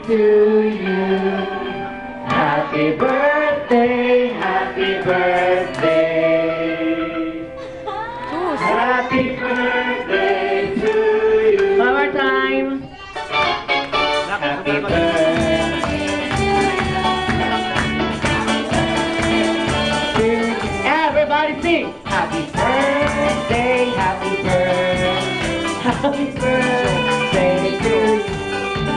to you. Happy birthday, happy birthday. Happy birthday to you. One more time. Happy birthday. Everybody sing. Happy birthday, happy birthday, happy birthday to you.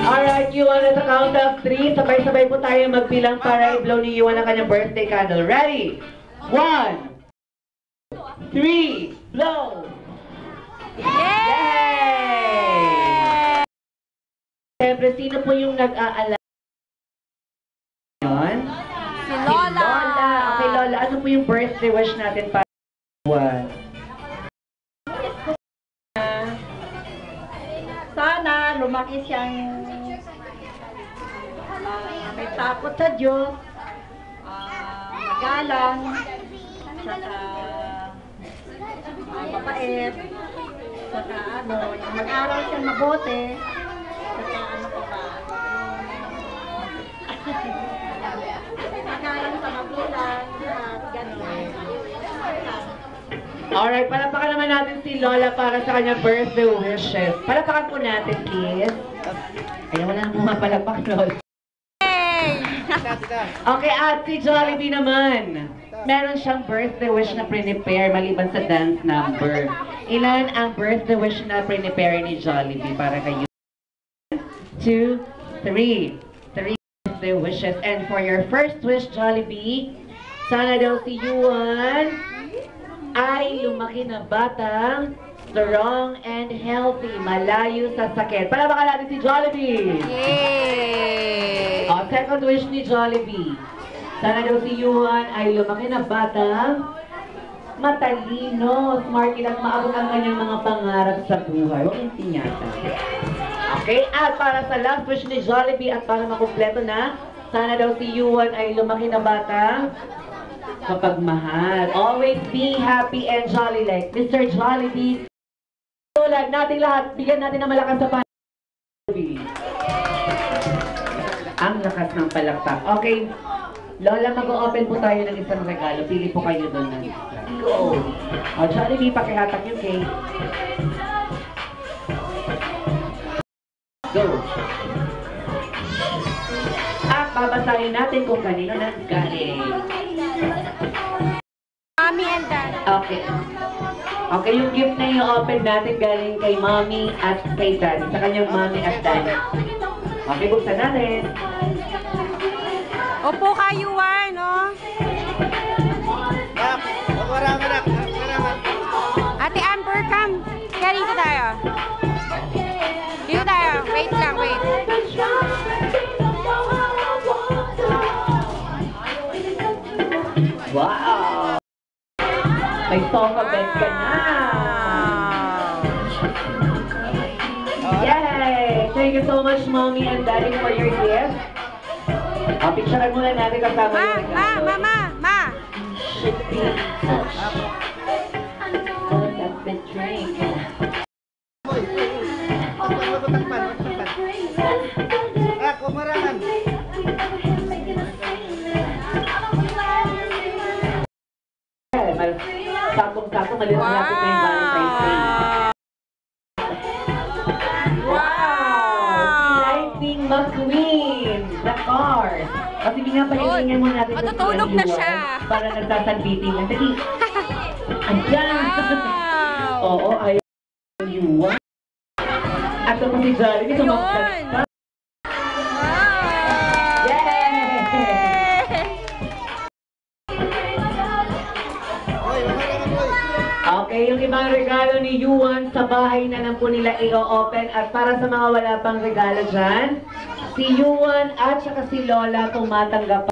Alright, Yuan, at the count of 3, sabay-sabay po tayo magbilang para i-blow ni Yuan ang kanyang birthday candle. Ready? 1, 3, blow! Yay! Siyempre, sino po yung nag-aalala? Si Lola! Lola! Okay, Lola, ano po yung birthday wish natin para Yuan? Sana lumaki siyang may takot sa Diyos, magalang, saka mabait, saka mag-aral siyang mabuti, saka pa ba? Magalang sa magulang, at gano'n. Alright, palapakan naman natin si Lola para sa kanyang birthday wishes. Palapakan po natin, please. Ay, wala nang pumapalapak, Lola. Okay, at si Jollibee naman. Meron siyang birthday wish na prepare maliban sa dance number. Ilan ang birthday wish na prepare ni Jollibee para kayo? 1, 2, 3. 3 birthday wishes. And for your first wish, Jollibee, sana daw si Yuan ay lumaki na batang strong and healthy, malayo sa sakit. Palabakan natin si Jollibee! Yay! Second wish ni Jollibee. Sana daw si Yuan ay lumaki na batang matalino, smart at maabot ang kanyang mga pangarap sa buhay. Huwag yung tinyata. Okay, at para sa last wish ni Jollibee at para makumpleto na, sana daw si Yuan ay lumaki na batang kapagmahal. Always be happy and jolly like Mr. Jollibee. Tulad nating lahat, bigyan natin ng malakas sa Jollibee. Ang lakas ng palakpak. Okay, Lola, mag-o-open po tayo ng isang regalo. Pili po kayo doon ng go. O, Jollibee, pakihatak yung cake. Go. At babasahin natin kung kanino nanggaling. Mommy and Dad. Okay. Okay, yung gift na yung open natin galing kay Mommy at kay Daddy. Sa kanyang Mommy at Daddy. Okay, buksan natin. Opo ka, Yuan, no? Ate Amber, come. Kaya dito tayo. Dito tayo. Wait lang, wait. Wow! May sofa bed ka na! Yay! Thank you so much, Mommy and Daddy, for your gift. Picturean muna natin kasama yung regalo. Ma! Should be that's the drink. Sakong-sakong, malapit na yung Valentine's Day. Wow! Lightning McQueen, the car. O sige nga, pahilingan mo natin. Matutulog na siya. Para nagsasalbitin lang. Dali. Andyan. Oo, ayaw. Yuan. At ito si Jollibee, tumakot. Okay, yung ibang regalo ni Yuan sa bahay na lang po nila i-open. At para sa mga wala pang regalo dyan, si Yuan at saka si Lola tumatanggap